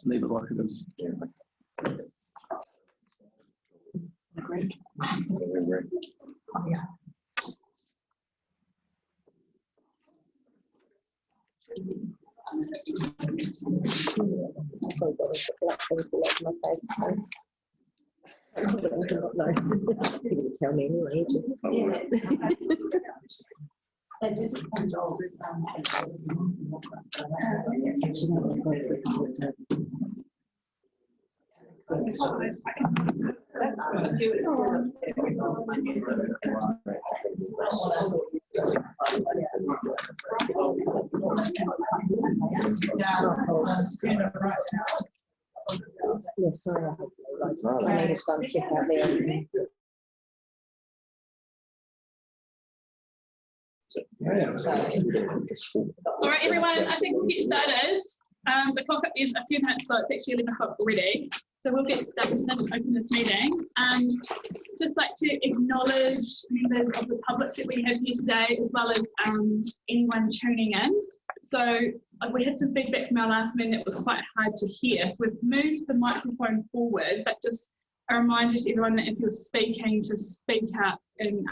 leave it like it is. Great. Oh, yeah. Tell me anyway. They did send all this Yes, sorry. I need to check out there. All right, everyone, I think we'll get started. The clock is a few minutes slow. It's actually 11 o'clock already. So we'll get started and open this meeting. Just like to acknowledge members of the public that we have here today, as well as anyone tuning in. So we had some feedback from our last meeting that was quite hard to hear. So we've moved the microphone forward, but just a reminder to everyone that if you're speaking, to speak up and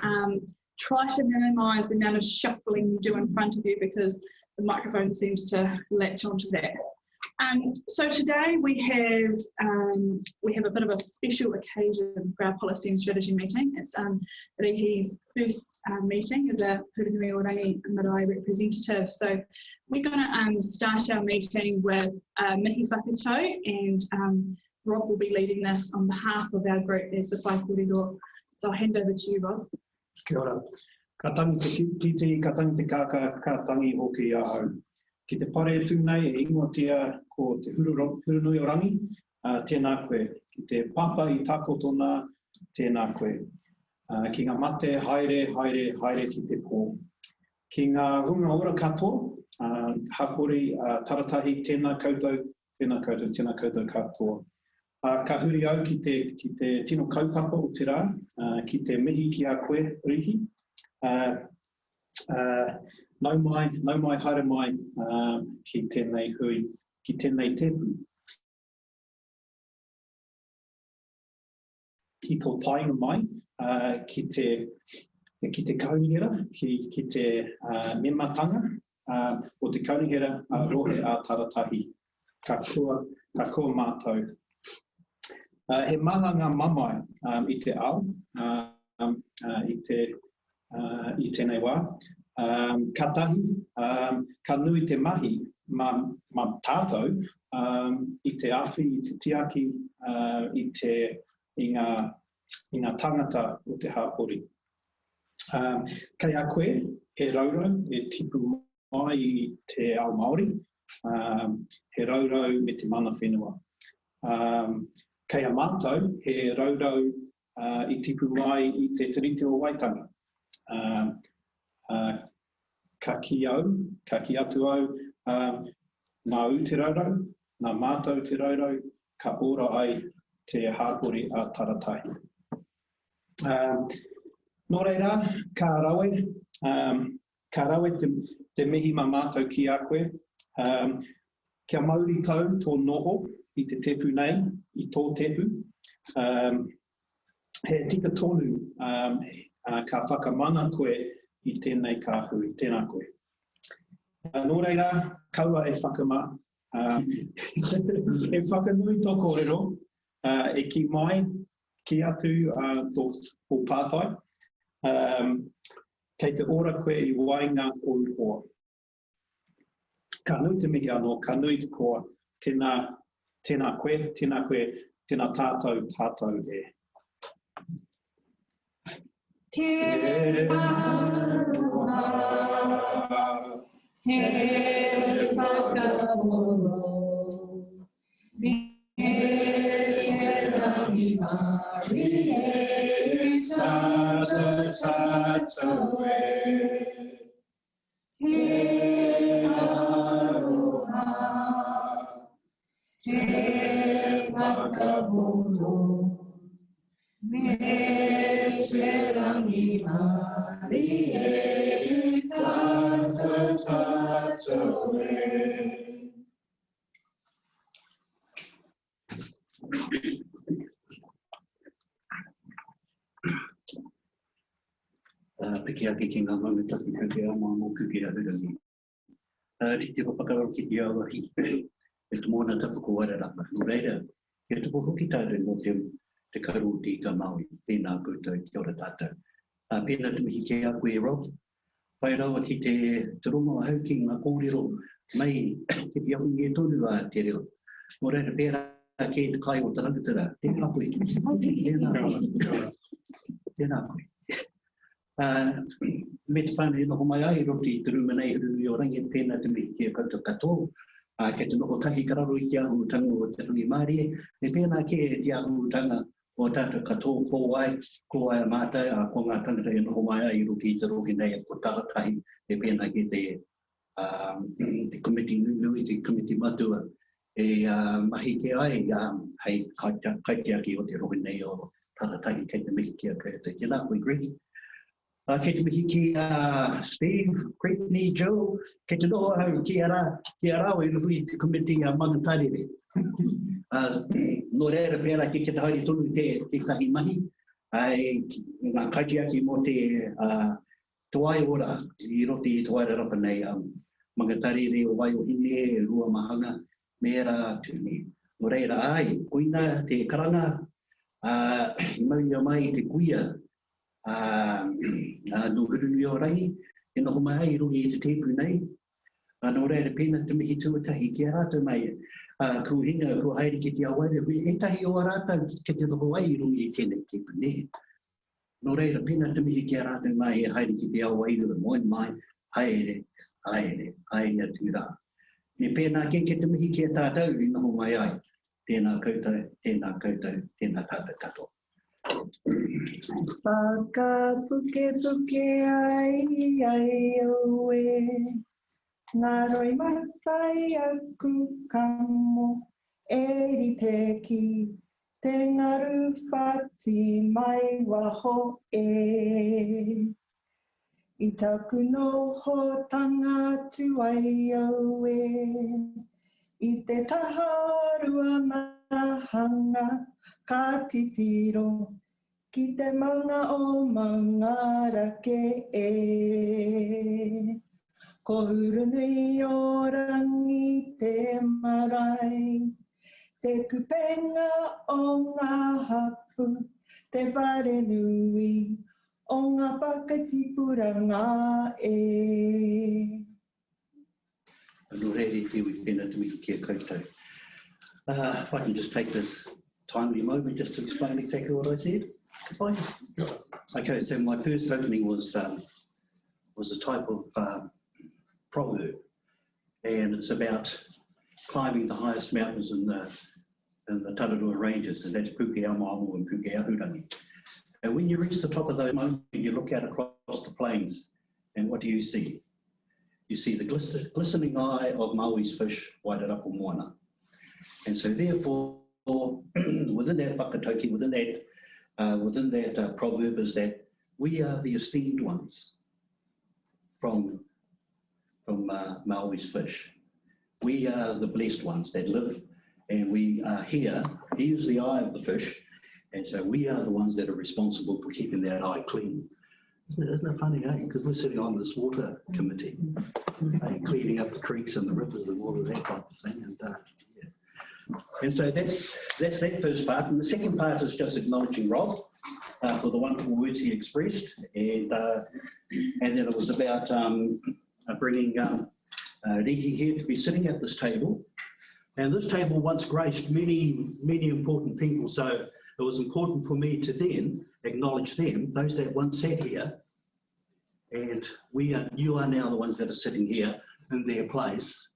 try to minimise the amount of shuffling you do in front of you, because the microphone seems to latch onto that. So today we have a bit of a special occasion for our policy and strategy meeting. It's Rihi's first meeting as a Pūrihuri Orangi Marae representative. So we're going to start our meeting with mihi whakatau, and Rob will be leading this on behalf of our group as the whaikōrero. So I'll hand over to you, Rob. Kia ora. Ka tangi te kiti, ka tangi te kāka, ka tangi hoki ahau. Ki te whare tūnei e ingotia ko te hurunui orangi, tēnā koe. Ki te papa I tako tōna, tēnā koe. Ki ngā mate, haere ki te pō. Ki ngā hunga ora katoa, hapori, taratahi, tēnā koutou katoa. Ka huri au ki te tino kaupapa o te rā, ki te mihi ki a koe, Rihi. Nau mai, haere mai, ki tēnei hui, ki tēnei tepu. Ki tō tainga mai, ki te kaunihera, ki te mematanga, o te kaunihera rohe a taratahi. Ka kua mātou. He maha ngā mamai I te ao, I tēnei wā. Ka tahi, ka nui te mahi ma tātou I te awhi, I te tiaki, I ngā tangata o te hāpori. Kei a koe, he raurau, e tipu mai I te ao Māori, he raurau me te mana whenua. Kei a mātou, he raurau I tipu mai I te tiriti o Waitanga. Ka ki atu au, nā u te raurau, nā mātou te raurau, ka ora ai te hāpori a taratahi. Nō reira, ka rawe te mihi ma mātou ki a koe. Kia mauri tau tō noho I te tepu nei, I tō tepu. He tika tonu ka whakamana koe I tēnei kāhui, tēnā koe. Nō reira, kaua e whakama. E whakanui tō kōrero, e ki mai, ki atu tō pātai. Kei te ora koe I wainga o hoa. Ka nui te mihi anō, ka nui te koa, tēnā koe, tēnā tātou e. Te aroha, te whakamoro, me te rangi mari e tātou e. Te aroha, te whakamoro, me te rangi mari e tātou e. Piki ake ki ngā maungataki kuke a mō kuke a hurangi. Ti te whakakaro ki te awahi. E te mōna tapuko wararapa. Nō reira, e tupo hoki tātou mō te karu o tika Māori. Pēnā koutou, kia ora tātou. Pēnā te mihi ke a koe Rob. Pai rawa ki te rongo a hau ki ngā kōrero mai te piahu e tonu a te reo. Nō reira, pēra ke te kai o te rangatira. Tēnā koe. Tēnā koe. Tēnā koe. Me te whānau noho mai ai, roti te rumanei hurunui o rangi pēnā te mihi ki a koutou katoa. Kei te noho tahi kararo i te ahurutanga o te rangi Māori, e pēnā ke te ahurutanga o tātou katoa ko ai a mātai, ko ngā tangata e noho mai ai, roti te rohi nei ko taratahi, e pēnā ke te komiti nui, te komiti matua, e mahi ke ai, hei kaitiaki o te rohi nei o taratahi kei te mihi ki a koutou. Tēnā koe, Greg. Kei te mihi ki Steve, Brittany, Joe, kei te noho au ki a rāwe rui te komiti a Manatarere. Nō reira pēra ki te haere tonu te kahi mahi, ngā kaitiaki mō te toai ora i roti i toai rapa nei, Mangatarere o wai o hine, rua mahanga, mera tūne. Nō reira ai, koina te karanga, maua mai te kuia, no hurunui o rangi, e noho mai ai rungi i te tepu nei. Nō reira pēnā te mihi tuatahi ki a rātou mai, ku hinga, ku haere ki te awaere, e tahi o a rātou ki te noho ai rungi i tēnei tepu nei. Nō reira pēnā te mihi ki a rātou mai, e haere ki te awaere, moin mai, haere atu rā. E pēnā ke te mihi ki a tātou i noho mai ai, tēnā koutou, tēnā tātou katoa. Whakapuke ai oe, ngā roi matai aku kamo, eri te ki, te ngaru whati mai waho e. I taku noho tangatu ai oe, i te taharua mahanga ka titiro, ki te manga o maungara ke e. Ko hurunui o rangi te marae, te kupenga o ngā hapu, te whare nui, o ngā whakatipuranga e. Nō reira te ui pēnā te mihi ki a koutou. If I can just take this timely moment just to explain exactly what I said. Goodbye. Okay, so my first opening was a type of proverb, and it's about climbing the highest mountains in the Tararua Ranges, and that's Puke Aomaomo and Puke Ahurangi. And when you reach the top of those mountains, you look out across the plains, and what do you see? You see the glistening eye of Maui's fish, Wairarapa Moana. And so therefore, within that whakatauki, within that proverb is that we are the esteemed ones from Maui's fish. We are the blessed ones that live, and we are here. He is the eye of the fish, and so we are the ones that are responsible for keeping that eye clean. Isn't it funny, eh? Because we're sitting on this water committee, cleaning up the creeks and the rivers and all of that type of thing. And yeah. And so that's that first part. And the second part is just acknowledging Rob for the wonderful words he expressed. And then it was about bringing Riki here to be sitting at this table. And this table once graced many, many important people. So it was important for me to then acknowledge them, those that once sat here. And you are now the ones that are sitting here in their place.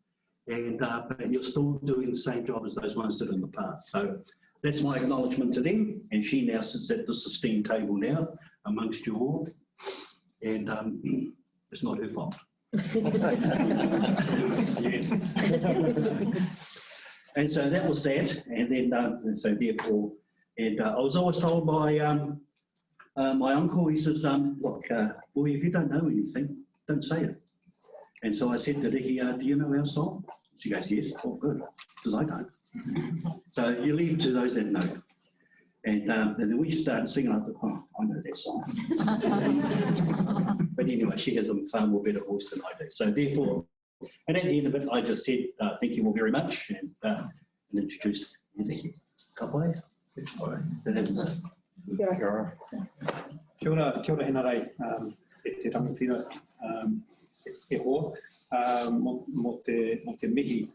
And but you're still doing the same job as those ones did in the past. So that's my acknowledgement to them. And she now sits at this esteemed table now amongst you all. And it's not her fault. Yes. And so that was that. And then, and so therefore, and I was always told by my uncle, he says, look, boy, if you don't know anything, don't say it. And so I said to Riki, do you know our song? She goes, yes. Oh, good, because I don't. So you leave to those that know. And then we started singing. I thought, oh, I know that song. But anyway, she has a far more better voice than I do. So therefore, and at the end of it, I just said, thank you all very much, and introduced Yuki. Ka pai. So that was it. Kia ora hena rei, e te rangatira e hoa, mo te mihi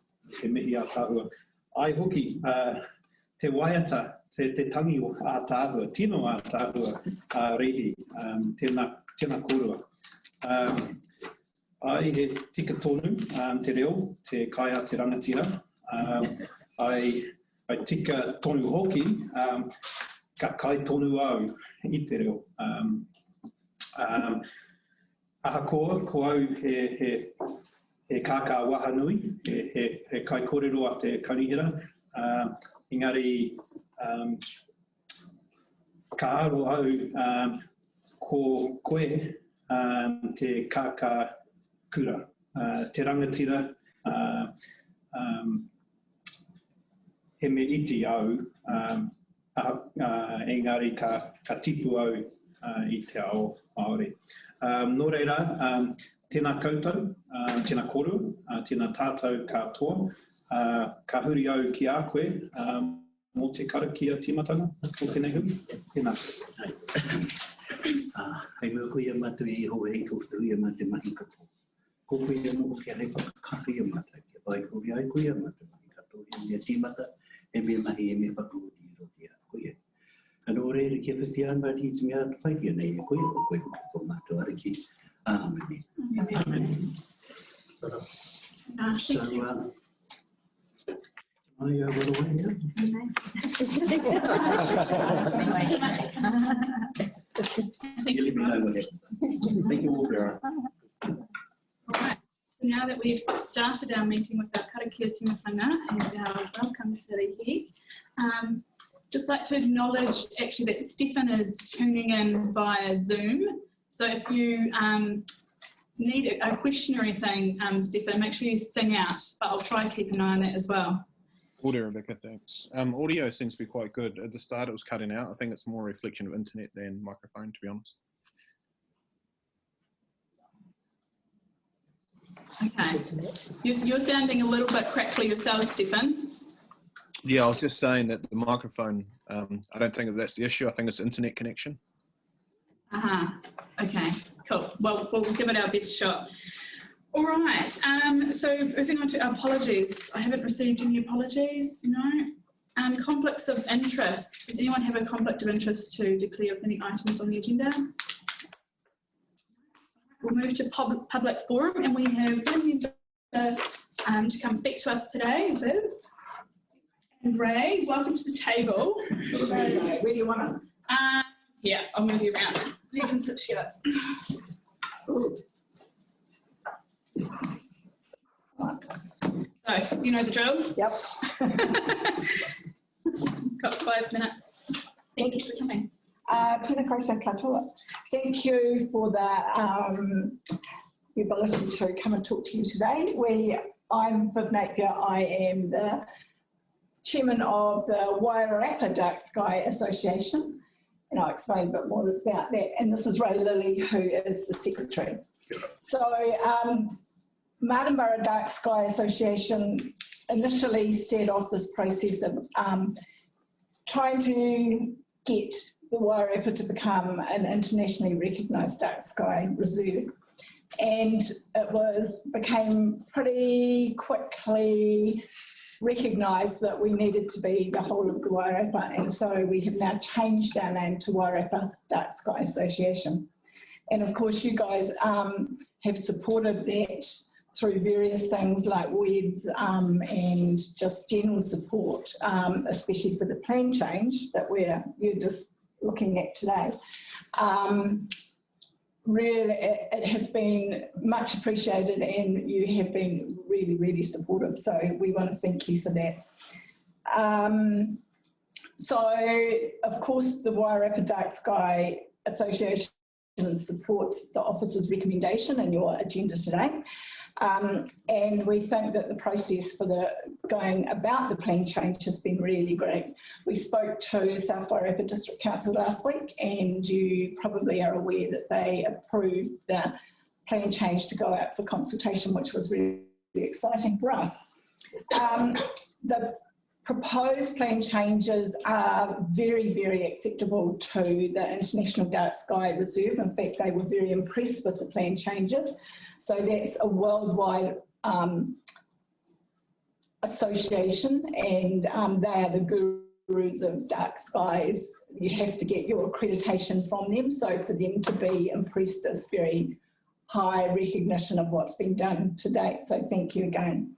a tāhua. Ai hoki, te waiata, te tangi a tāhua, tino a tāhua rehi, tēnā kōrua. Ai he tika tonu te reo, te kaia te rangatira. Ai tika tonu hoki, ka kai tonu au I te reo. Aha koa, ko au he kākā waha nui, he kai kōrero a te kaunihira. Engari, ka aro au ko koe te kākā kura, te rangatira, he me iti au, engari ka tipu au I te ao Māori. Nō reira, tēnā koutou, tēnā kōrua, tēnā tātou katoa, ka huri au ki a koe, mō te karakia tīmatanga, o tēnei hui. Tēnā. Hei mua koe matu I hoa hei tōwhitu I mate mahi kato. Ko koe mo kia hei whakakaka I mata, kia pai koe ai koe matu mahi kato, e mea tīmata, e mea mahi, e mea whakaoti I roti a koe. Ano ore re kia whiwhi ana I te mea whaikia nei e koe, o koe ko mātua ariki. Amen. Amen. So, I will away here. You let me know what happened. Thank you all, Vera. Alright, so now that we've started our meeting with our karakia timatanga and our welcome karahi, just like to acknowledge actually that Stephen is tuning in via Zoom. So if you need a question or anything, Stephen, make sure you sing out, but I'll try and keep an eye on that as well. Audio, Rebecca, thanks. Audio seems to be quite good. At the start it was cutting out. I think it's more a reflection of internet than microphone, to be honest. Okay. You're sounding a little bit crackly yourself, Stephen. Yeah, I was just saying that the microphone, I don't think that's the issue. I think it's internet connection. Okay, cool. Well, we'll give it our best shot. All right, so moving on to apologies. I haven't received any apologies, no. Conflicts of interest. Does anyone have a conflict of interest to declare of any items on the agenda? We'll move to public forum, and we have one member to come speak to us today, Viv. And Ray, welcome to the table. Where do you want us? Yeah, I'll move you around. You can sit here. So, you know the drill? Yep. Got 5 minutes. Thank you for coming. Tēnā koutou katoa. Thank you for the ability to come and talk to you today. I'm Viv Napier. I am the chairman of the Wairarapa Dark Sky Association, and I'll explain a bit more about that. And this is Ray Lilly, who is the secretary. So, Martinborough Dark Sky Association initially started off this process of trying to get the Wairarapa to become an internationally recognised dark sky reserve, and it became pretty quickly recognised that we needed to be the whole of the Wairarapa, and so we have now changed our name to Wairarapa Dark Sky Association. And of course you guys have supported that through various things like WEDs and just general support, especially for the plan change that you're just looking at today. Really, it has been much appreciated, and you have been really, really supportive. So we want to thank you for that. So, of course, the Wairarapa Dark Sky Association supports the office's recommendation and your agenda today. And we think that the process for going about the plan change has been really great. We spoke to South Wairarapa District Council last week, and you probably are aware that they approved the plan change to go out for consultation, which was really, really exciting for us. The proposed plan changes are very, very acceptable to the International Dark Sky Reserve. In fact, they were very impressed with the plan changes. So that's a worldwide association, and they are the gurus of dark skies. You have to get your accreditation from them. So for them to be impressed is very high recognition of what's been done to date. So thank you again.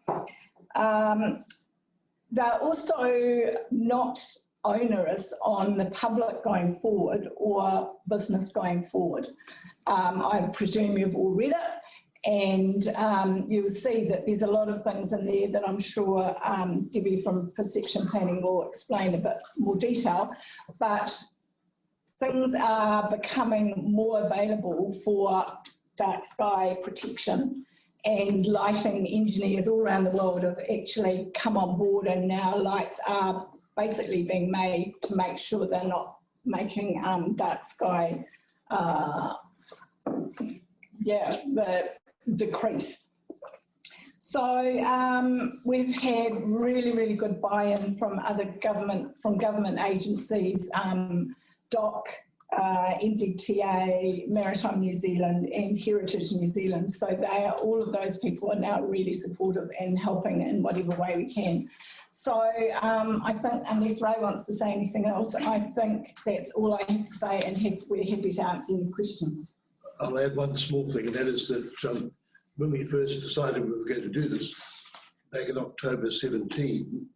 They're also not onerous on the public going forward or business going forward. I presume you've all read it, and you'll see that there's a lot of things in there that I'm sure Debbie from Perception Planning will explain a bit more detail, but things are becoming more available for dark sky protection, and lighting engineers all around the world have actually come on board, and now lights are basically being made to make sure they're not making dark sky the decrease. So we've had really, really good buy-in from other government agencies, DOC, NZTA, Maritime New Zealand and Heritage New Zealand. So all of those people are now really supportive and helping in whatever way we can. So I think, unless Ray wants to say anything else, I think that's all I have to say, and we're happy to answer any questions. I'll add one small thing, and that is that when we first decided we were going to do this, back in October 17,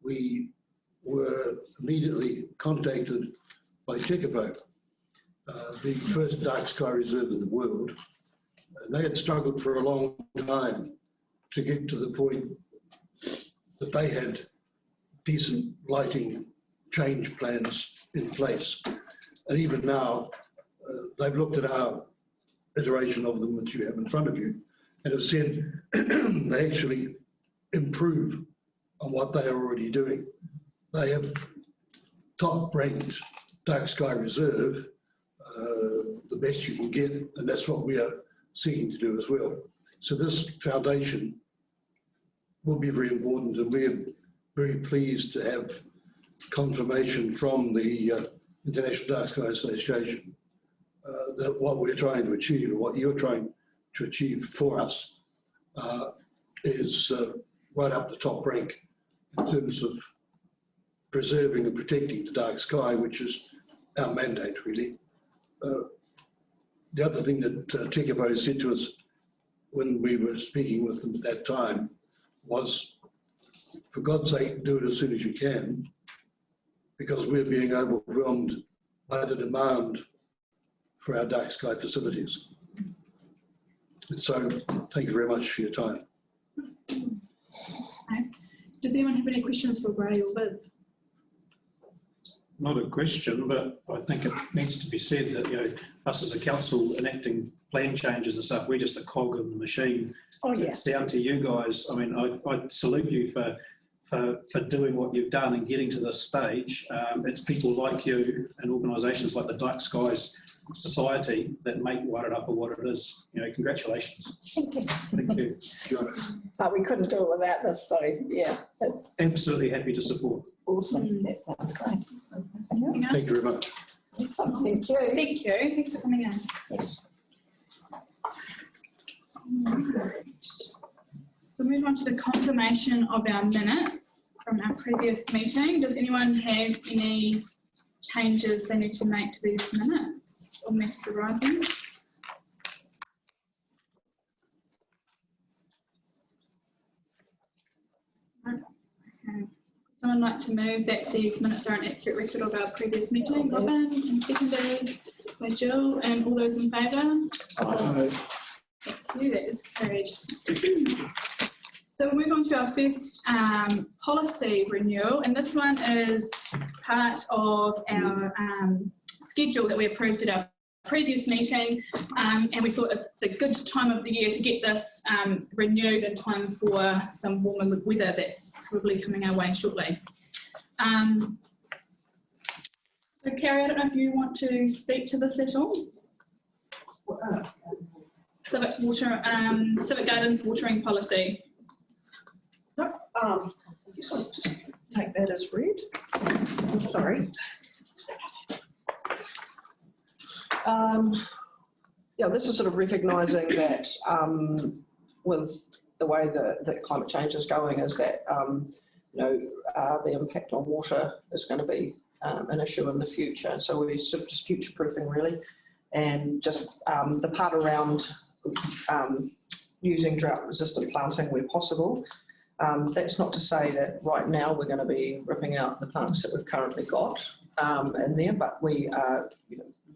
we were immediately contacted by Tekapo, the first dark sky reserve in the world. And they had struggled for a long time to get to the point that they had decent lighting change plans in place. And even now, they've looked at our iteration of them that you have in front of you and have said they actually improve on what they are already doing. They have top-ranked dark sky reserve, the best you can get, and that's what we are seeking to do as well. So this foundation will be very important, and we're very pleased to have confirmation from the International Dark Sky Association that what we're trying to achieve, or what you're trying to achieve for us, is right up the top rank in terms of preserving and protecting the dark sky, which is our mandate, really. The other thing that Tekapo said to us when we were speaking with them at that time was, for God's sake, do it as soon as you can, because we're being overwhelmed by the demand for our dark sky facilities. And so, thank you very much for your time. Does anyone have any questions for Ray or Viv? Not a question, but I think it needs to be said that, you know, us as a council enacting plan changes and stuff, we're just a cog in the machine. Oh, yeah. It's down to you guys. I mean, I salute you for doing what you've done and getting to this stage. It's people like you and organisations like the Dark Skies Society that make Wairarapa what it is. You know, congratulations. Thank you. Thank you. But we couldn't do it without this, so yeah. That's Absolutely happy to support. awesome. That sounds great. Thank you very much. Awesome. Thank you. Thank you. Thanks for coming in. So move on to the confirmation of our minutes from our previous meeting. Does anyone have any changes they need to make to these minutes or matters arising? Okay. Someone like to move that these minutes are an accurate record of our previous meeting? Robin, and seconded by Jill, and all those in favour? Thank you, that is carried. So we'll move on to our first policy renewal, and this one is part of our schedule that we approved at our previous meeting, and we thought it's a good time of the year to get this renewed in time for some warmer weather that's probably coming our way shortly. So Carrie, I don't know if you want to speak to this at all? Civic Gardens watering policy. I guess I'll just take that as read. Sorry. Yeah, this is sort of recognising that with the way that climate change is going, is that the impact on water is going to be an issue in the future. So we're sort of just future-proofing really, and just the part around using drought-resistant planting where possible. That's not to say that right now we're going to be ripping out the plants that we've currently got in there, but we are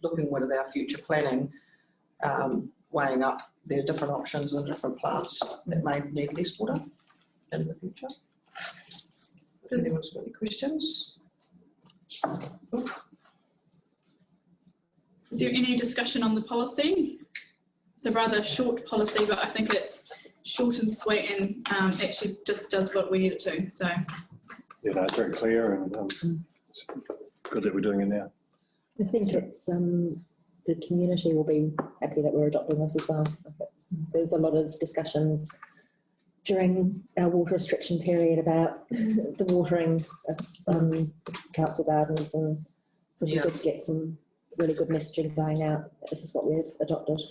looking with our future planning, weighing up their different options and different plants that may need less water in the future. Has anyone got any questions? Is there any discussion on the policy? It's a rather short policy, but I think it's short and sweet, and actually just does what we need it to. So yeah, that's very clear, and it's good that we're doing it now. I think it's the community will be happy that we're adopting this as well. There's a lot of discussions during our water restriction period about the watering of council gardens, and so it'd be good to get some really good messaging going out. This is what we've adopted.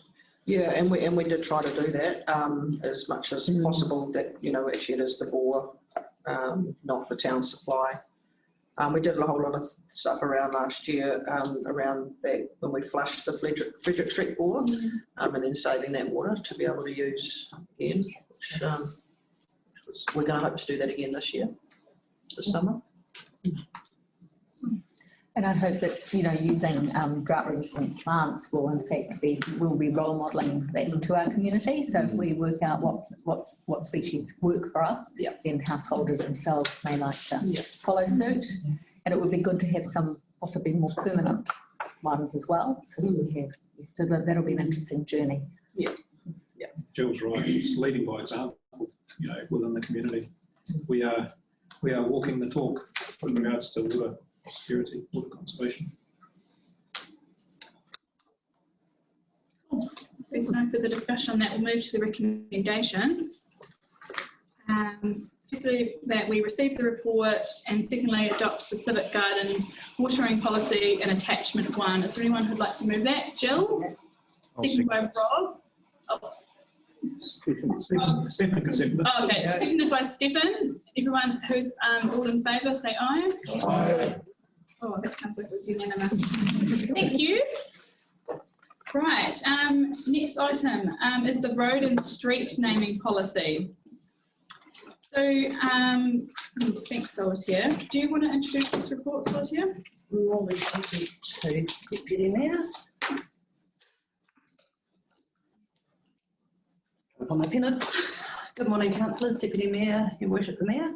Yeah, and we did try to do that as much as possible. That actually it is the bore, not the town supply. We did a whole lot of stuff around last year around that when we flushed the Frederick Street bore, and then saving that water to be able to use again. We're going to hope to do that again this year, this summer. And I hope that using drought-resistant plants will in fact be role modelling that to our community. So if we work out what species work for us, then householders themselves may like to follow suit. And it would be good to have some possibly more permanent ones as well. So that we have, so that'll be an interesting journey. Yeah. Jill's right. It's leading by example. Within the community, we are walking the talk with regards to water security, water conservation. There's no further discussion on that. We'll move to the recommendations. Firstly, that we receive the report, and secondly, adopt the Civic Gardens watering policy in attachment 1. Is there anyone who'd like to move that? Jill? Seconded by Rob? Oh. Stephen can second. Oh, okay, seconded by Stephen. Everyone who's all in favour, say aye. Aye. Oh, that sounds like it was unanimous. Thank you. Right, next item is the road and street naming policy. So, thanks, Solitaire. Do you want to introduce this report, Solitaire? More than happy to, Deputy Mayor. On my pennant. Good morning, councillors, Deputy Mayor, Your Worship the Mayor.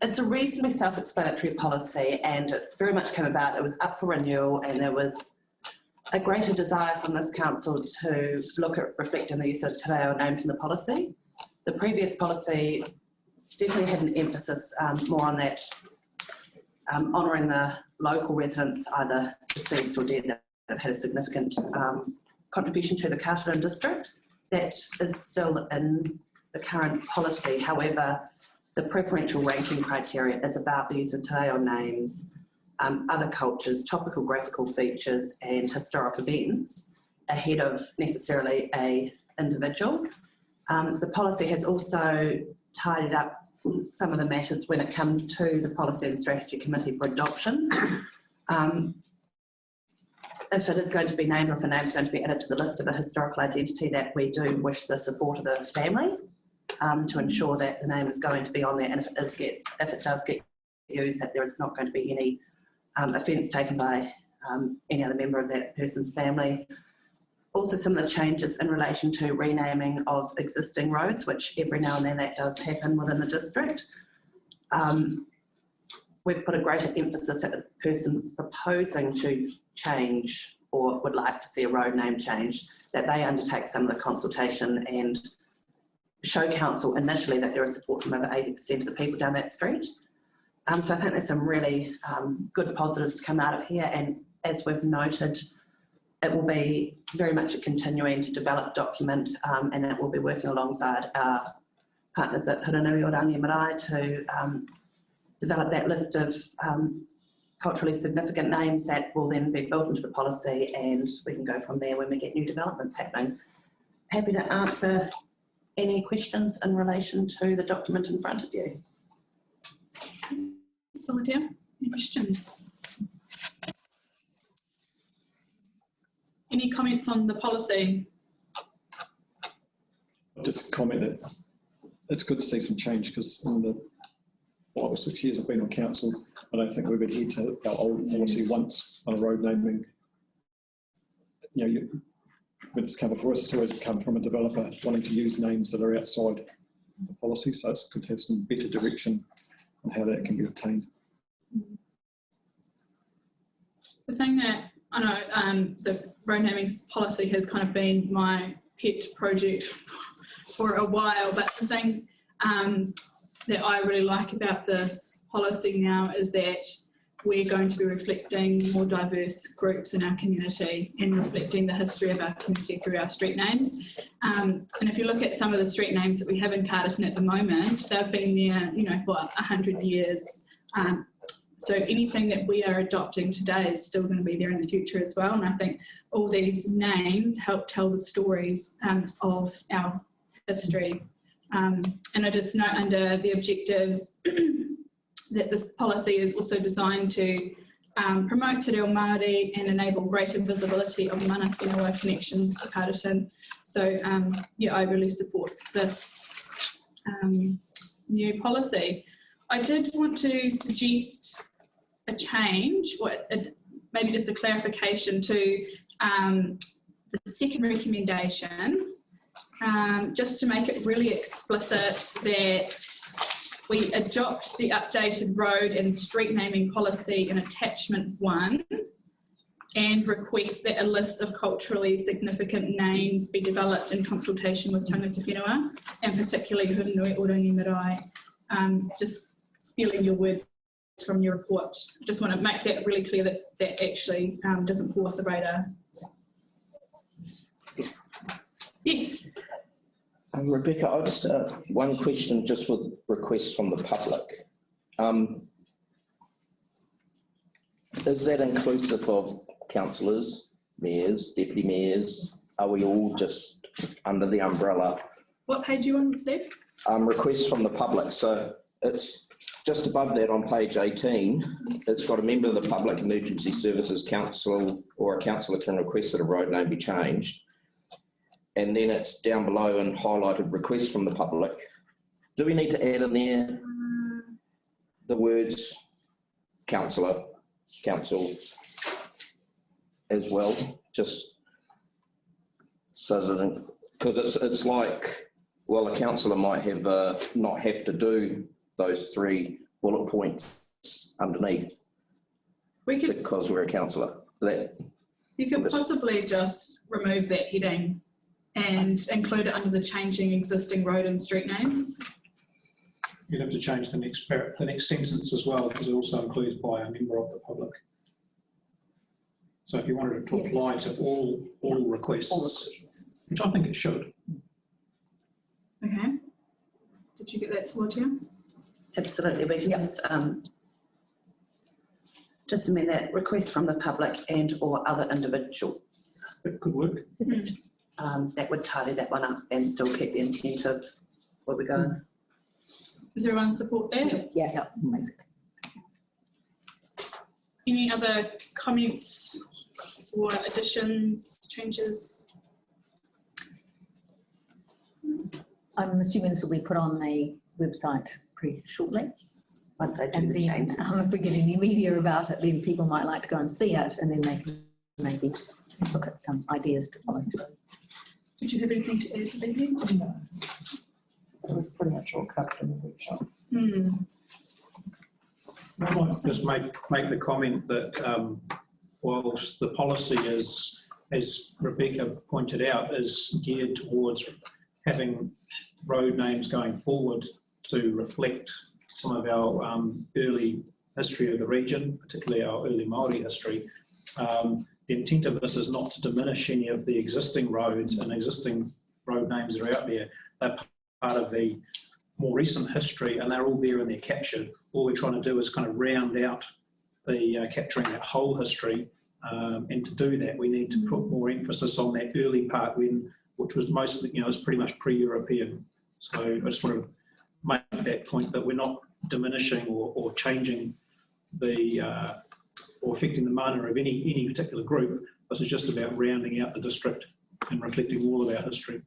It's a reasonably self-explanatory policy, and it very much came about. It was up for renewal, and there was a greater desire from this council to look at reflecting the use of Te Reo names in the policy. The previous policy definitely had an emphasis more on that, honouring the local residents, either deceased or dead, that have had a significant contribution to the Carterton district. That is still in the current policy. However, the preferential ranking criteria is about the use of Te Reo names, other cultures, topical graphical features and historic events ahead of necessarily an individual. The policy has also tidied up some of the matters when it comes to the Policy and Strategy Committee for adoption. If it is going to be named, or if a name is going to be added to the list of a historical identity, that we do wish the support of the family to ensure that the name is going to be on there, and if it does get used, that there is not going to be any offence taken by any other member of that person's family. Also, some of the changes in relation to renaming of existing roads, which every now and then that does happen within the district. we've put a greater emphasis that the person proposing to change or would like to see a road name change, that they undertake some of the consultation and show council initially that there is support from over 80% of the people down that street. So I think there's some really good positives to come out of here, and as we've noted, it will be very much a continuing to develop document, and it will be working alongside our partners at Hiranui-Orangi Marae to develop that list of culturally significant names that will then be built into the policy, and we can go from there when we get new developments happening. Happy to answer any questions in relation to the document in front of you. Solitaire, any questions? Any comments on the policy? Just comment that it's good to see some change, because in the 5 or 6 years I've been on council, I don't think we've adhered to our old policy once on a road naming. You know, when it's come before us, it's always come from a developer wanting to use names that are outside the policy, so it's good to have some better direction on how that can be obtained. The thing that I know, the road naming policy has kind of been my pet project for a while, but the thing that I really like about this policy now is that we're going to be reflecting more diverse groups in our community and reflecting the history of our community through our street names. And if you look at some of the street names that we have in Carterton at the moment, they've been there, you know, for 100 years. So anything that we are adopting today is still going to be there in the future as well. And I think all these names help tell the stories of our history. And I just note under the objectives that this policy is also designed to promote te reo Māori and enable greater visibility of mana whenua connections to Carterton. So yeah, I really support this new policy. I did want to suggest a change, or maybe just a clarification to the second recommendation, just to make it really explicit that we adopt the updated road and street naming policy in attachment 1 and request that a list of culturally significant names be developed in consultation with tangata whenua, and particularly Hiranui-Orangi Marae. Just stealing your words from your report. I just want to make that really clear that that actually doesn't fall off the radar. Yes. Rebecca, I just one question just with requests from the public. Is that inclusive of councillors, mayors, deputy mayors? Are we all just under the umbrella? What page are you on, Steve? Requests from the public. So it's just above that on page 18. It's got a member of the Public Emergency Services Council or a councillor can request that a road name be changed. And then it's down below and highlighted requests from the public. Do we need to add in there the words councillor, council as well? Just so that, because it's like, well, a councillor might have not have to do those 3 bullet points underneath because we're a councillor. You could possibly just remove that heading and include it under the changing existing road and street names. You'd have to change the next sentence as well, because it also includes by a member of the public. So if you wanted it to apply to all requests, which I think it should. Okay. Did you get that, Salotio? Absolutely. We can just amend that request from the public and or other individuals. That could work. That would tidy that one up and still keep the intent of where we're going. Does everyone support that? Yeah, amazing. Any other comments or additions, changes? I'm assuming this will be put on the website pretty shortly. Once I do and the then if we get any media about it, then people might like to go and see it, and then they can maybe look at some ideas to follow. Did you have anything to add to that? No. It was pretty much all covered in the workshop. I might just make the comment that whilst the policy is, as Rebecca pointed out, is geared towards having road names going forward to reflect some of our early history of the region, particularly our early Māori history. The intent of this is not to diminish any of the existing roads and existing road names that are out there. They're part of the more recent history and they're all there and they're captured. All we're trying to do is kind of round out the capturing that whole history, and to do that we need to put more emphasis on that early part which was mostly, was pretty much pre-European. So I just want to make that point that we're not diminishing or changing or affecting the mana of any particular group. This is just about rounding out the district and reflecting all of our history.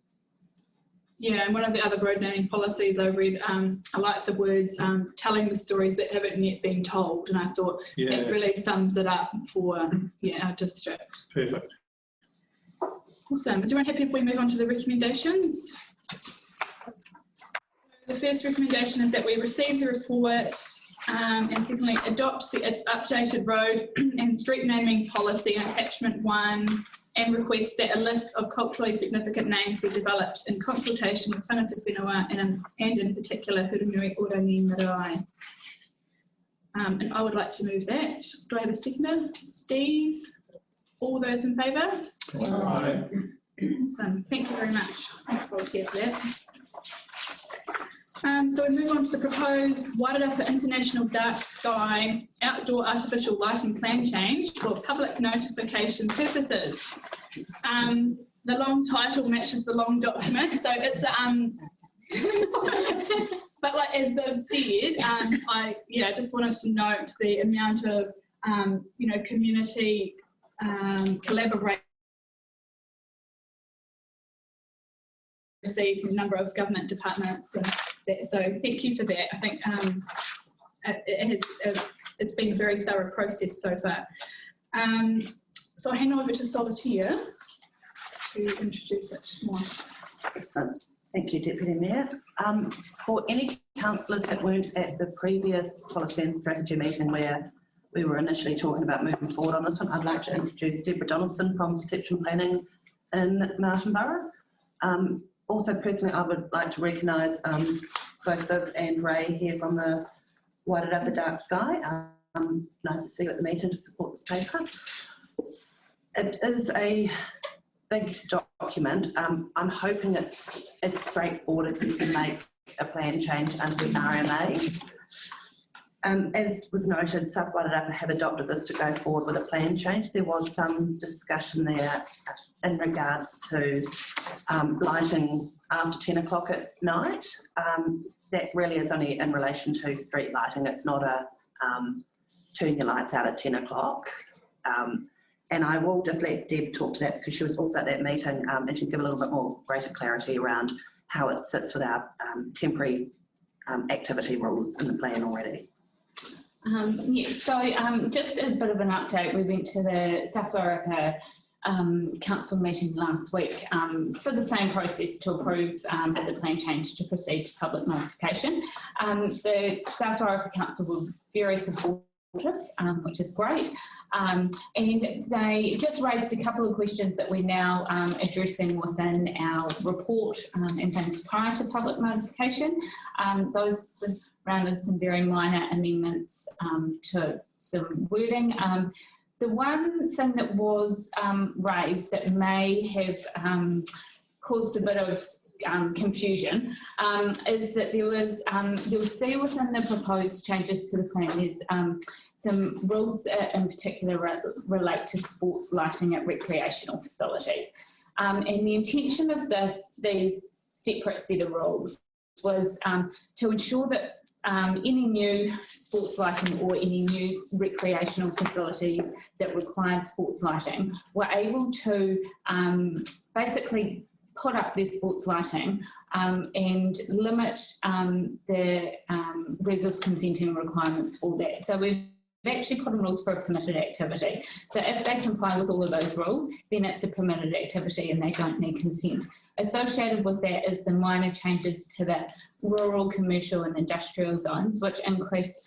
Yeah, and one of the other road naming policies I read, I like the words telling the stories that haven't yet been told, and I thought it really sums it up for our district. Perfect. Awesome. Is everyone happy if we move on to the recommendations? The first recommendation is that we receive the report and secondly adopt the updated road and street naming policy in attachment 1 and request that a list of culturally significant names be developed in consultation with Tangata Whenua and in particular Hurunui Orangi Marae. And I would like to move that. Do I have a seconder? Steve? All those in favour? Aye. Awesome. Thank you very much. Thanks, Voltaire, for that. So we move on to the proposed Wairarapa International Dark Sky outdoor artificial lighting plan change for public notification purposes. The long title matches the long document, so it's but like as Viv said, I just wanted to note the amount of community collaboration received from a number of government departments, and that, so thank you for that. I think it's been a very thorough process so far. So I'll hand over to Solitaire to introduce it more. Excellent. Thank you, Deputy Mayor. For any councillors that weren't at the previous policy and strategy meeting where we were initially talking about moving forward on this one, I'd like to introduce Deborah Donaldson from Sept Planning in Martin Borough. Also, personally, I would like to recognise both Viv and Ray here from the Wairarapa Dark Sky. Nice to see you at the meeting to support this paper. It is a big document. I'm hoping it's as straightforward as you can make a plan change under the RMA. As was noted, South Wairarapa have adopted this to go forward with a plan change. There was some discussion there in regards to lighting after 10 o'clock at night. That really is only in relation to street lighting. It's not a turn your lights out at 10 o'clock. And I will just let Deb talk to that because she was also at that meeting and she'll give a little bit more greater clarity around how it sits with our temporary activity rules in the plan already. Just a bit of an update. We went to the South Wairarapa council meeting last week for the same process to approve the plan change to proceed to public notification. The South Wairarapa council were very supportive, which is great. And they just raised a couple of questions that we're now addressing within our report and things prior to public notification. Those rounded some very minor amendments to some wording. The one thing that was raised that may have caused a bit of confusion is that there was, you'll see within the proposed changes to the plan, there's some rules that in particular relate to sports lighting at recreational facilities. And the intention of these separate set of rules was to ensure that any new sports lighting or any new recreational facilities that required sports lighting were able to basically put up their sports lighting and limit the resource consenting requirements for that. So we've actually put in rules for a permitted activity. So if they comply with all of those rules, then it's a permitted activity and they don't need consent. Associated with that is the minor changes to the rural, commercial and industrial zones, which increase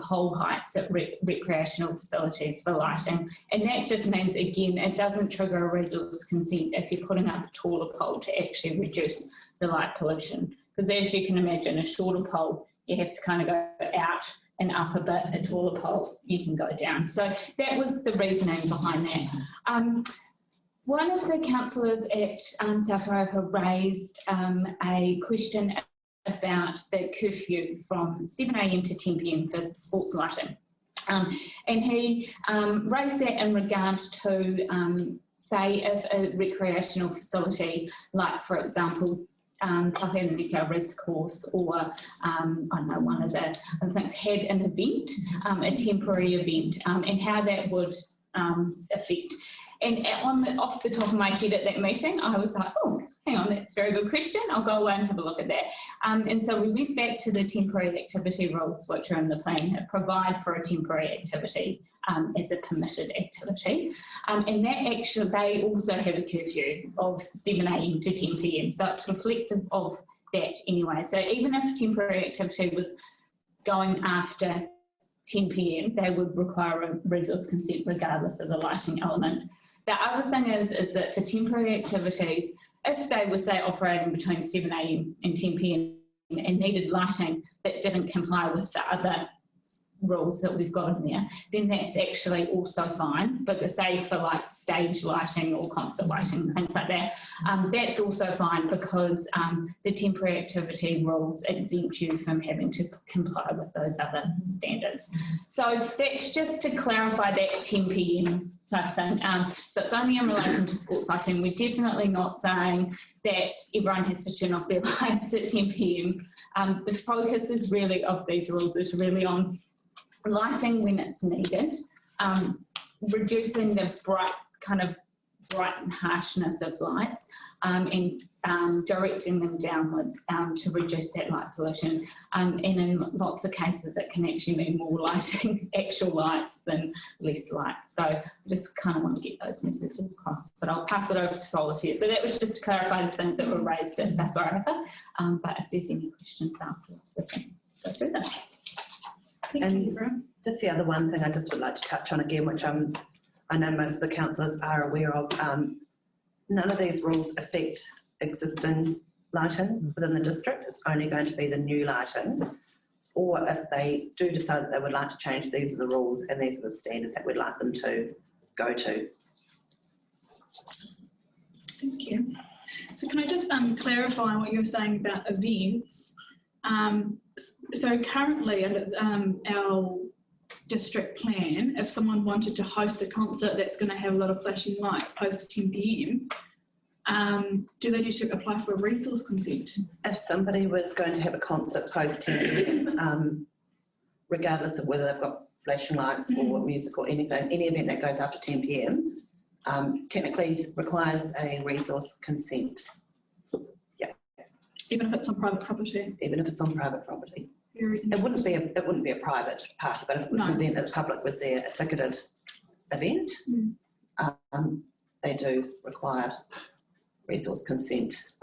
pole heights at recreational facilities for lighting. And that just means, again, it doesn't trigger a resource consent if you're putting up a taller pole to actually reduce the light pollution. Because as you can imagine, a shorter pole, you have to kind of go out and up a bit. A taller pole, you can go down. So that was the reasoning behind that. One of the councillors at South Wairarapa raised a question about the curfew from 7 AM to 10 PM for sports lighting. And he raised that in regard to, say, if a recreational facility, like, for example, Carterton race course or, I don't know, one of the other things, had an event, a temporary event, and how that would affect. And off the top of my head at that meeting, I was like, oh, hang on, that's a very good question. I'll go away and have a look at that. And so we went back to the temporary activity rules, which are in the plan that provide for a temporary activity as a permitted activity. And that actually, they also have a curfew of 7 AM to 10 PM. So it's reflective of that anyway. So even if temporary activity was going after 10 PM, they would require a resource consent regardless of the lighting element. The other thing is that for temporary activities, if they were, say, operating between 7 AM and 10 PM and needed lighting that didn't comply with the other rules that we've got in there, then that's actually also fine. But say for like stage lighting or concert lighting, things like that, that's also fine because the temporary activity rules exempt you from having to comply with those other standards. So that's just to clarify that 10 PM type thing. So it's only in relation to sports lighting. We're definitely not saying that everyone has to turn off their lights at 10 PM. The focus is really of these rules is really on lighting when it's needed, reducing the bright and harshness of lights, and directing them downwards to reduce that light pollution. And in lots of cases, it can actually mean more lighting, actual lights, than less light. So I just kind of want to get those messages across. But I'll pass it over to Solitaire. So that was just to clarify the things that were raised at South Wairarapa. But if there's any questions afterwards, we can go through them. And just the other one thing I just would like to touch on again, which I know most of the councillors are aware of, none of these rules affect existing lighting within the district. It's only going to be the new lighting. Or if they do decide that they would like to change, these are the rules and these are the standards that we'd like them to go to. Thank you. So can I just clarify what you were saying about events? So currently under our district plan, if someone wanted to host a concert that's going to have a lot of flashing lights post 10 PM, do they need to apply for a resource consent? If somebody was going to have a concert post 10 PM, regardless of whether they've got flashing lights or music or anything, any event that goes after 10 PM technically requires a resource consent. Even if it's on private property? Even if it's on private property. It wouldn't be a private party, but if it was an event that the public was there, a ticketed event, they do require resource consent.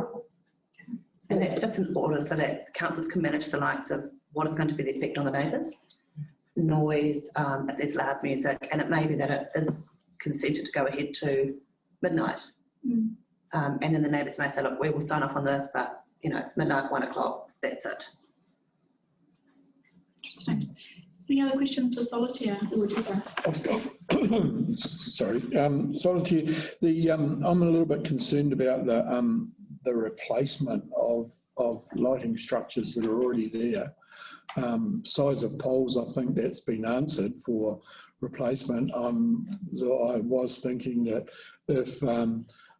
And that's just in order so that councils can manage the likes of what is going to be the effect on the neighbours, noise, if there's loud music, and it may be that it is consented to go ahead to midnight. And then the neighbours may say, look, we will sign off on this, but midnight, 1 o'clock, that's it. Interesting. Any other questions for Solitaire? Sorry, Solitaire. I'm a little bit concerned about the replacement of lighting structures that are already there. Size of poles, I think that's been answered for replacement. I was thinking that if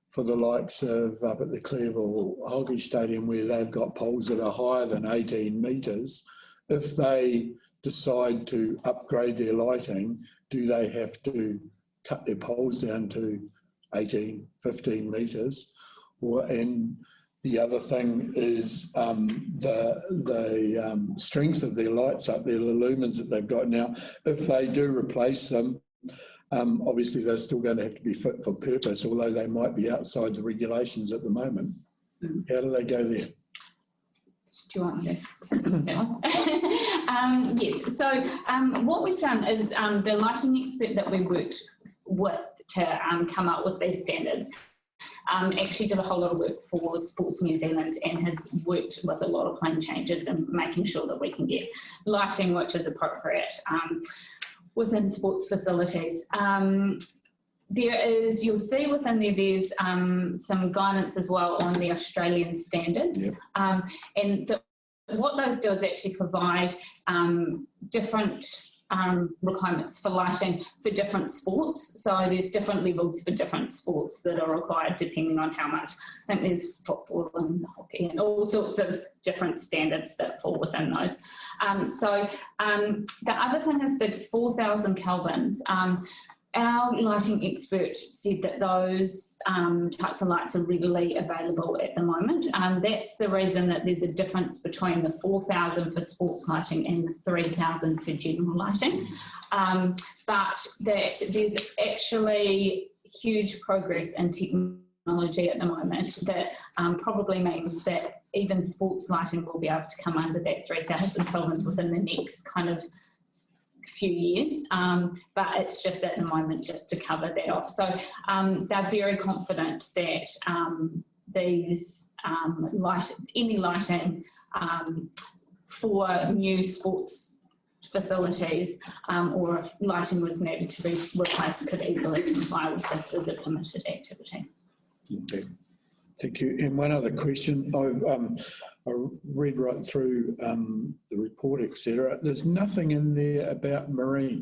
for the likes of up at the Clearville Hockey Stadium, where they've got poles that are higher than 18 metres, if they decide to upgrade their lighting, do they have to cut their poles down to 18, 15 metres? And The other thing is the strength of their lights up there, the lumens that they've got now. If they do replace them, obviously they're still going to have to be fit for purpose, although they might be outside the regulations at the moment. How do they go there? Do you want me to? Yes, so what we've done is the lighting expert that we worked with to come up with these standards actually did a whole lot of work for Sports New Zealand and has worked with a lot of plan changes and making sure that we can get lighting which is appropriate within sports facilities. There is, you'll see within there, there's some guidance as well on the Australian standards. Yep. What those do is actually provide different requirements for lighting for different sports. So there's different levels for different sports that are required depending on how much. I think there's football and hockey and all sorts of different standards that fall within those. The other thing is that 4,000 kelvins. Our lighting expert said that those types of lights are readily available at the moment. That's the reason that there's a difference between the 4,000 for sports lighting and the 3,000 for general lighting. But that there's actually huge progress in technology at the moment that probably means that even sports lighting will be able to come under that 3,000 kelvins within the next kind of few years, but it's just at the moment just to cover that off. So they're very confident that these any lighting for new sports facilities or if lighting was needed to be replaced could easily comply with this as a permitted activity. Okay. Thank you. And one other question. I read right through the report, etc. There's nothing in there about marine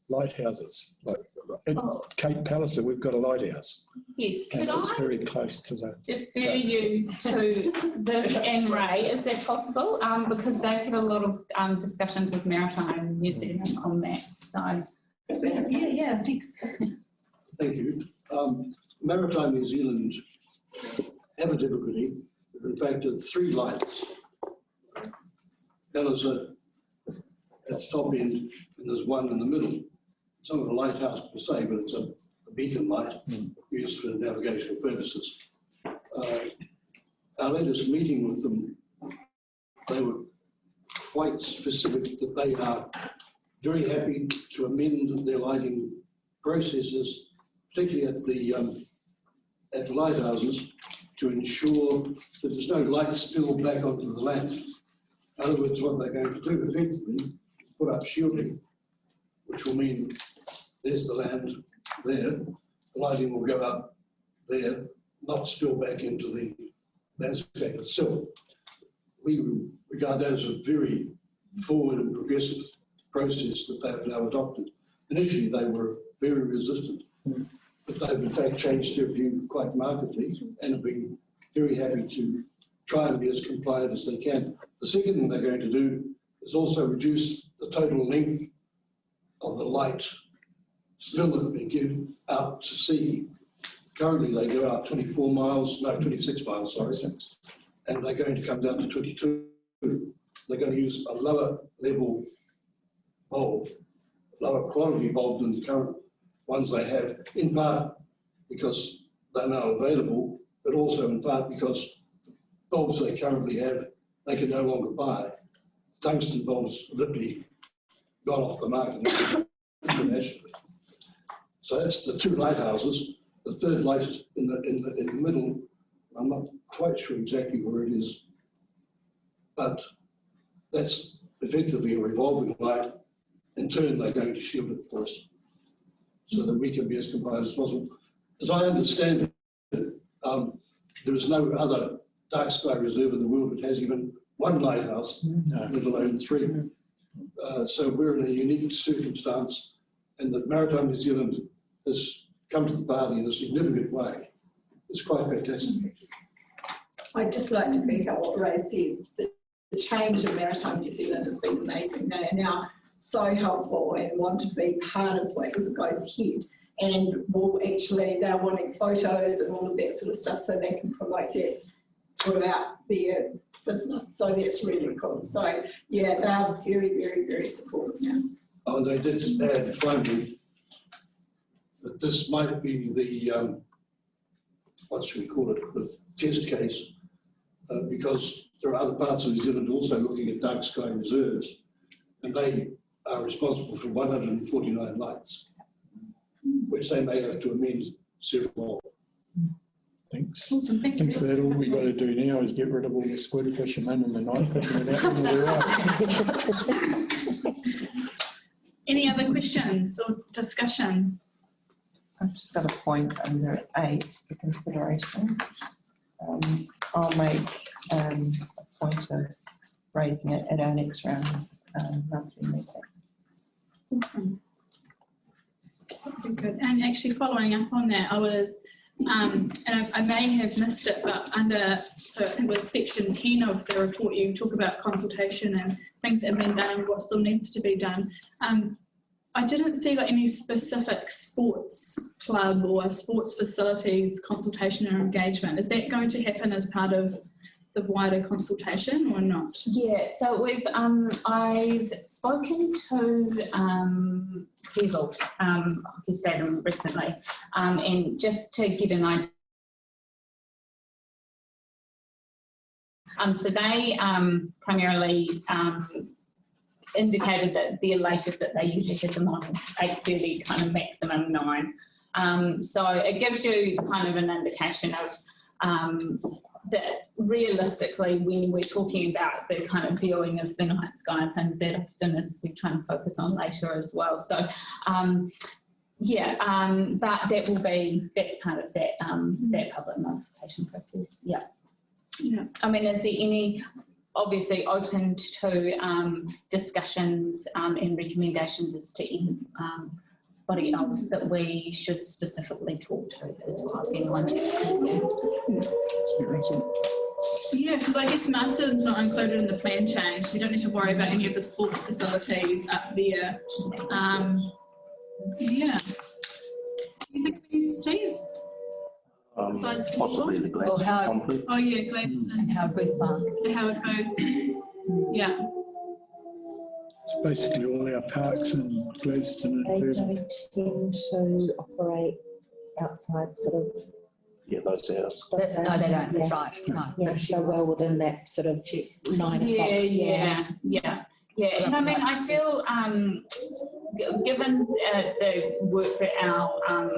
lighthouses. Like at Cape Palliser, we've got a lighthouse. Yes, and it's very close to the. Defer you to Viv and Ray. Is that possible? Because they've had a lot of discussions with Maritime New Zealand on that. So. Yeah. Thanks. Thank you. Maritime New Zealand have a difficulty. In fact, it's 3 lights. Palliser at its top end, and there's one in the middle. It's not a lighthouse per se, but it's a beacon light used for navigational purposes. Our latest meeting with them, they were quite specific that they are very happy to amend their lighting processes, particularly at the lighthouses, to ensure that there's no light spilled back onto the land. In other words, what they're going to do effectively is put up shielding, which will mean there's the land there, the lighting will go up there, not spill back into the landscape itself. We regard that as a very forward and progressive process that they have now adopted. Initially, they were very resistant. But they've in fact changed their view quite markedly and have been very happy to try and be as compliant as they can. The second thing they're going to do is also reduce the total length of the light spill that we give out to sea. Currently they go out 26 miles, and they're going to come down to 22. They're going to use a lower level bulb, lower quality bulb than the current ones they have, in part because they're now available, but also in part because bulbs they currently have, they can no longer buy. Tungsten bulbs literally gone off the market internationally. So that's the 2 lighthouses. The third light in the middle, I'm not quite sure exactly where it is, but that's effectively a revolving light. In turn, they're going to shield it for us, so that we can be as compliant as possible. As I understand it, there is no other dark sky reserve in the world that has even 1 lighthouse, let alone 3. So we're in a unique circumstance, and that Maritime New Zealand has come to the party in a significant way. It's quite fantastic. I'd just like to pick up what Ray said. The change in Maritime New Zealand has been amazing. They are now so helpful and want to be part of whatever goes ahead, and they're wanting photos and all of that sort of stuff so they can promote that throughout their business. So that's really cool. So yeah, they are very, very, very supportive now. Oh, and they did add finally that this might be the, what should we call it, the test case, because there are other parts of New Zealand also looking at dark sky reserves, and they are responsible for 149 lights, which they may have to amend several more. Thanks. Awesome, thank you. Thanks for that. All we got to do now is get rid of all the squid fishermen and the night fishermen out and we're right. Any other questions or discussion? I've just got a point under 8 for consideration. I'll make a point of raising it at our next round monthly meeting. Awesome. Very good. And actually following up on that, I was, and I may have missed it, but under, so I think it was section 10 of the report, you talk about consultation and things that have been done and what still needs to be done. I didn't see like any specific sports club or sports facilities consultation or engagement. Is that going to happen as part of the wider consultation or not? Yeah, so we've I've spoken to Bevel, Hockey Stadium recently, and just to get an idea. So they primarily indicated that their latest that they usually have them on is 8:30, kind of maximum 9. So it gives you kind of an indication of that realistically, when we're talking about the kind of viewing of the night sky and things, that often is we try and focus on later as well. So yeah, but that will be, that's part of that that public notification process. Yeah. Yeah. I mean, is there any, obviously open to discussions and recommendations as to anybody else that we should specifically talk to as well, if anyone has concerns. Yeah, because I guess Marston's not included in the plan change. You don't need to worry about any of the sports facilities up there. Yeah. Anything for you, Steve? Possibly the Gladstone complex. Oh yeah, Gladstone. And Howard Booth Park. Howard Booth. Yeah. It's basically all our parks and Gladstone They and don't tend to operate outside sort of. Yeah, those hours. No, they don't, that's Yeah. right. No, Yeah, so well within that sort of 9 o'clock. Yeah, and I mean, I feel given the work that our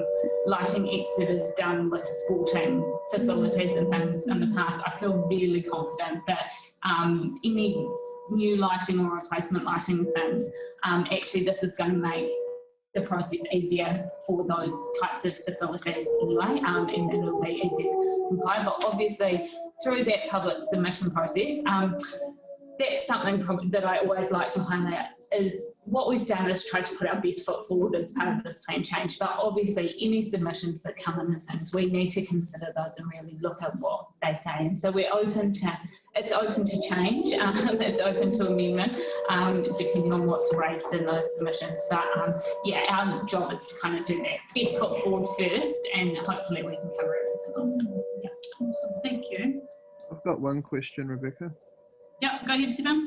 lighting expert has done with sporting facilities and things in the past, I feel really confident that any new lighting or replacement lighting things, actually this is going to make the process easier for those types of facilities anyway, and it'll be easier to comply. But obviously through that public submission process, that's something that I always like to highlight, is what we've done is try to put our best foot forward as part of this plan change. But obviously any submissions that come in and things, we need to consider those and really look at what they say. And so we're open to, it's open to change, it's open to amendment, depending on what's raised in those submissions. But yeah, our job is to kind of do that best foot forward first, and hopefully we can cover everything off. Yeah. Awesome, thank you. I've got one question, Rebecca. Yeah, go ahead, Sivan.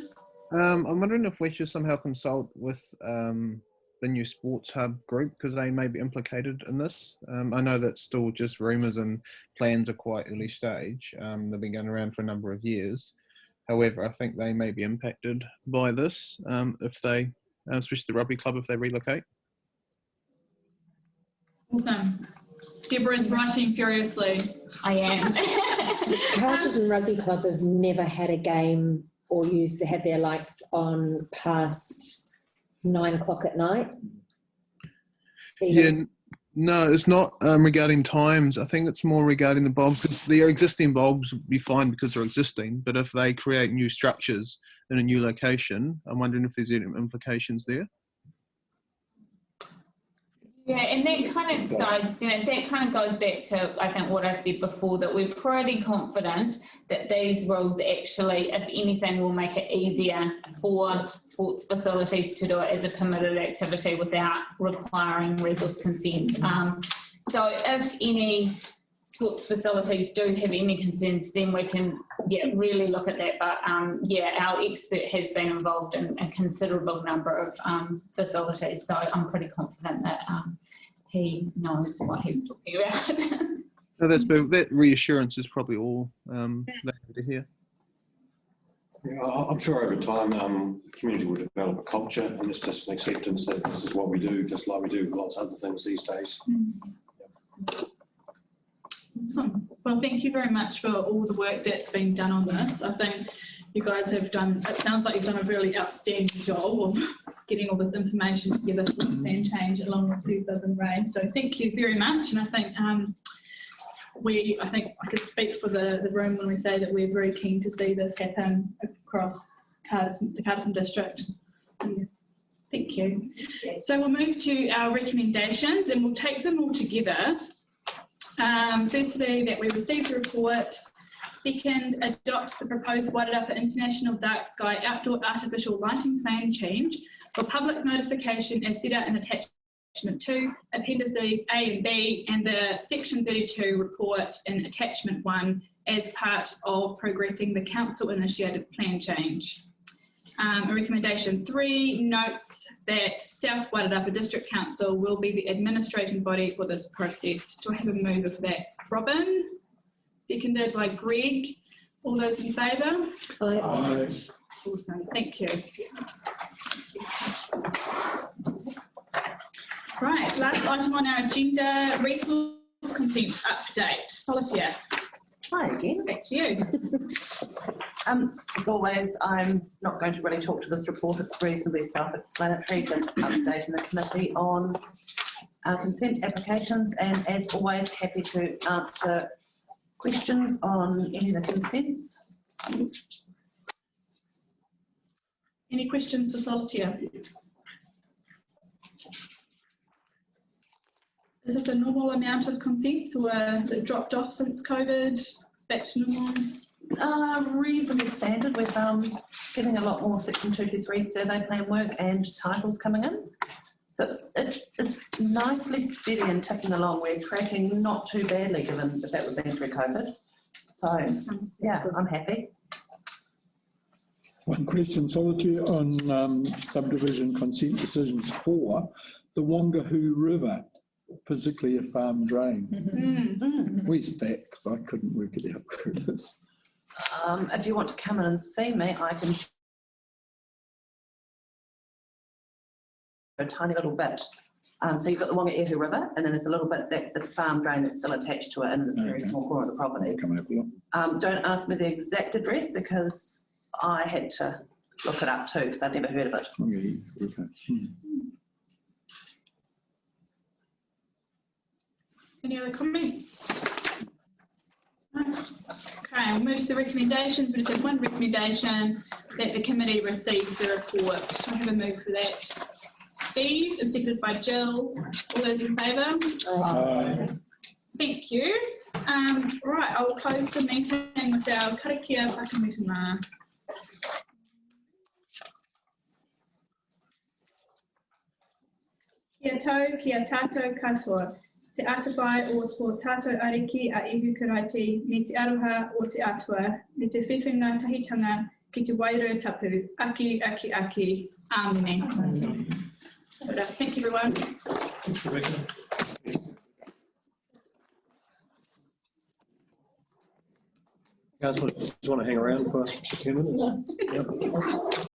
I'm wondering if we should somehow consult with the new sports hub group, because they may be implicated in this. I know that's still just rumours and plans are quite early stage. They've been going around for a number of years. However, I think they may be impacted by this if they, especially the rugby club, if they relocate. Awesome. Deborah's writing furiously. I am. Carterton Rugby Club have never had a game or had their lights on past 9 o'clock at night. Yeah, no, it's not regarding times. I think it's more regarding the bulbs, because their existing bulbs would be fine because they're existing. But if they create new structures in a new location, I'm wondering if there's any implications there. Yeah, and that kind of that kind of goes back to, I think, what I said before, that we're pretty confident that these rules actually, if anything, will make it easier for sports facilities to do it as a permitted activity without requiring resource consent. So if any sports facilities do have any concerns, then we can really look at that. But our expert has been involved in a considerable number of facilities, so I'm pretty confident that he knows what he's talking about. No, that reassurance is probably all they need to hear. Yeah, I'm sure over time the community will develop a culture, and it's just an acceptance that this is what we do, just like we do with lots of other things these days. Awesome. Well, thank you very much for all the work that's been done on this. I think you guys have done, it sounds like you've done a really outstanding job of getting all this information together for the plan change along with you, Viv and Ray. So thank you very much. And I think I think I could speak for the room when we say that we're very keen to see this happen across the Carterton district. Yeah. Thank you. So we'll move to our recommendations and we'll take them all together. Firstly, that we received a report. Second, adopts the proposed Wairarapa International Dark Sky Outdoor Artificial Lighting Plan change for public notification as set out in Attachment 2, Appendices A and B, and the Section 32 report in Attachment 1 as part of progressing the council-initiated plan change. Recommendation 3 notes that South Wairarapa District Council will be the administrating body for this process. Do I have a mover for that? Robin? Seconded by Greg. All those in favour? Aye. Awesome, thank you. Right, last item on our agenda, resource consent update. Solitaire. Hi again. Back to you. As always, I'm not going to really talk to this report. It's reasonably self-explanatory, just updating the committee on our consent applications, and as always, happy to answer questions on any of the consents. Any questions for Solitaire? Is this a normal amount of consents, or has it dropped off since COVID? Back to normal? Reasonably standard. We're getting a lot more Section 223 survey plan work and titles coming in. So it's nicely steady and ticking along. We're tracking not too badly given the fact we've been through COVID. So yeah, I'm happy. One question, Solitaire, on subdivision consent decisions 4, the Wangahoo River, physically a farm drain. Where's that? Because I couldn't work it out where it is. If you want to come in and see me, I can show a tiny little bit. So you've got the Wangahoo River, and then there's a little bit that's a farm drain that's still attached to it in the very small corner of the property. Come have a look. Don't ask me the exact address because I had to look it up too because I'd never heard of it. Okay. Any other comments? No. Okay, we'll move to the recommendations. We just have one recommendation, that the committee receives the report. So I have a move for that. Steve, and seconded by Jill. All those in favour? Aye. Thank you. Right, I will close the meeting with our karakia whakamutunga. Kia tau, kia tātou katoa. Te atawhai o tō tātou ariki a ihu karaiti, me te aroha o te atua, me te whiwhinga tahitanga ki te wairua tapu. Aki, aki, aki. Amen. Thank you, everyone. Thanks, Rebecca. Councillor, just want to hang around for 10 minutes? Yep.